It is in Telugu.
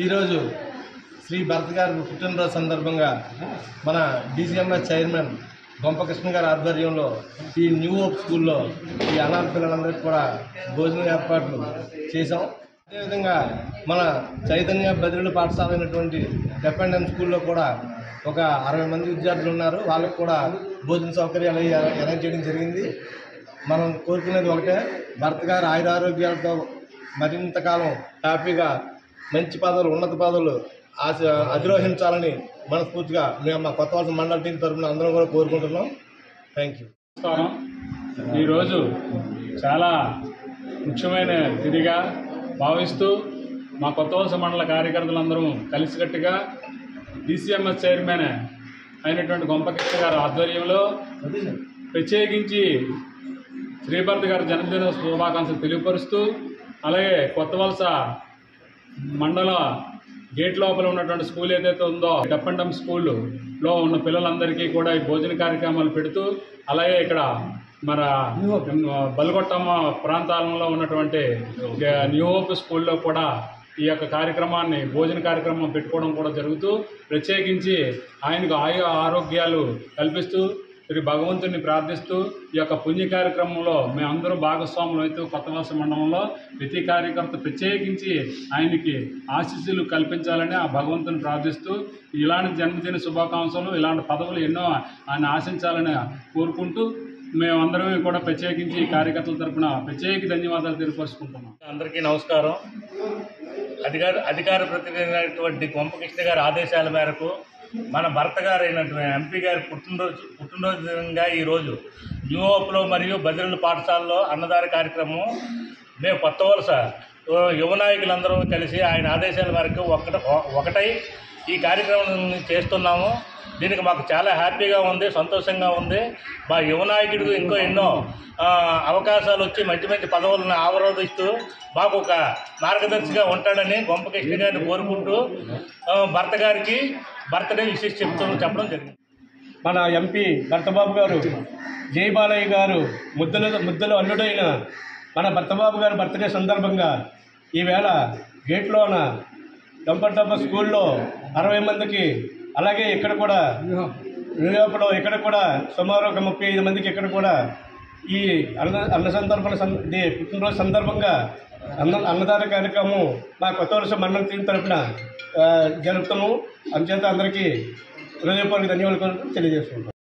ఈరోజు శ్రీ భరత్ గారి పుట్టినరోజు సందర్భంగా మన DCMS చైర్మన్ గొంపకృష్ణ గారి ఆధ్వర్యంలో ఈ న్యూ హోప్ స్కూల్లో ఈ అనాథ పిల్లలందరికీ కూడా భోజన ఏర్పాట్లు చేశాం. అదేవిధంగా మన చైతన్య బదిలీల పాఠశాల అయినటువంటి డిపెండెంట్ స్కూల్లో కూడా ఒక 60 మంది విద్యార్థులు ఉన్నారు. వాళ్ళకు కూడా భోజన సౌకర్యాలు అరేంజ్ చేయడం జరిగింది. మనం కోరుకునేది ఒకటే, భరత్ గారు ఆయురారోగ్యాలతో మరింత కాలం హ్యాపీగా మంచి పదవులు, ఉన్నత పదవులు అధిరోహించాలని మనస్ఫూర్తిగా మేము మా కొత్తవలస మండల టీం తరఫున అందరం కూడా కోరుకుంటున్నాం. Thank you. నమస్కారం. ఈరోజు చాలా ముఖ్యమైన తిథిగా భావిస్తూ మా కొత్తవలస మండల కార్యకర్తలందరూ కలిసికట్టుగా DCMS చైర్మన్ అయినటువంటి గొంపకృష్ణ గారి ఆధ్వర్యంలో ప్రత్యేకించి శ్రీభరత్ గారి జన్మదిన శుభాకాంక్షలు తెలియపరుస్తూ, అలాగే కొత్తవలస మండల గేట్ లోపల ఉన్నటువంటి స్కూల్ ఏదైతే ఉందో డప్పండం స్కూల్లో ఉన్న పిల్లలందరికీ కూడా ఈ భోజన కార్యక్రమాలు పెడుతూ, అలాగే ఇక్కడ మన బల్గొట్టమ్మ ప్రాంతాలలో ఉన్నటువంటి న్యూ హోప్ స్కూల్లో కూడా ఈ యొక్క కార్యక్రమాన్ని భోజన కార్యక్రమం పెట్టుకోవడం కూడా జరుగుతూ, ప్రత్యేకించి ఆయనకు ఆరోగ్యాలు కల్పిస్తూ శ్రీ భగవంతుని ప్రార్థిస్తూ ఈ యొక్క పుణ్య కార్యక్రమంలో మేమందరూ భాగస్వాములు అవుతూ కొత్తవలస మండలంలో ప్రతి కార్యకర్త ప్రత్యేకించి ఆయనకి ఆశీస్సులు కల్పించాలని ఆ భగవంతుని ప్రార్థిస్తూ, ఇలాంటి జన్మదిన శుభాకాంక్షలు, ఇలాంటి పదవులు ఎన్నో ఆయన ఆశించాలని కోరుకుంటూ మేమందరం కూడా ప్రత్యేకించి ఈ కార్యకర్తల తరఫున ప్రత్యేక ధన్యవాదాలు తెలియపరుచుకుంటున్నాం. అందరికీ నమస్కారం. అధికార ప్రతినిధి అయినటువంటి గొంపకృష్ణ గారి ఆదేశాల మేరకు మన భర్త గారు అయినటువంటి MP గారి పుట్టినరోజుగా ఈరోజు న్యూ హోప్లో మరియు బదిలీల పాఠశాలలో అన్నదాన కార్యక్రమం మేము కొత్తవలస యువ నాయకులందరూ కలిసి ఆయన ఆదేశాల మేరకు ఒకటై ఈ కార్యక్రమం చేస్తున్నాము. దీనికి మాకు చాలా హ్యాపీగా ఉంది, సంతోషంగా ఉంది. మా యువ నాయకుడికి ఇంకో ఎన్నో అవకాశాలు వచ్చి మంచి మంచి పదవులను ఆవరోధిస్తూ మాకు ఒక మార్గదర్శిగా ఉంటాడని గొంపకృష్ణ గారిని కోరుకుంటూ భర్త గారికి బర్త్డే విషయం చెప్పడం జరిగింది. మన MP భర్తబాబు గారు, జై బాలయ్య గారు ముద్దలు అల్లుడైన మన భర్తబాబు గారు బర్త్డే సందర్భంగా ఈవేళ గేట్లోన డంపటప్ప స్కూల్లో 60 మందికి, అలాగే ఇక్కడ కూడా న్యూయార్క్లో ఇక్కడ కూడా సుమారు ఒక 35 మందికి ఇక్కడ కూడా ఈ పుట్టినరోజు సందర్భంగా అన్నదాన కార్యక్రమం మా కొత్తవలస మండలం టీం తరఫున జరుపుతాము. అందుచేత అందరికీ హృదయపూర్వక ధన్యవాదాలు తెలియజేసుకుంటాం.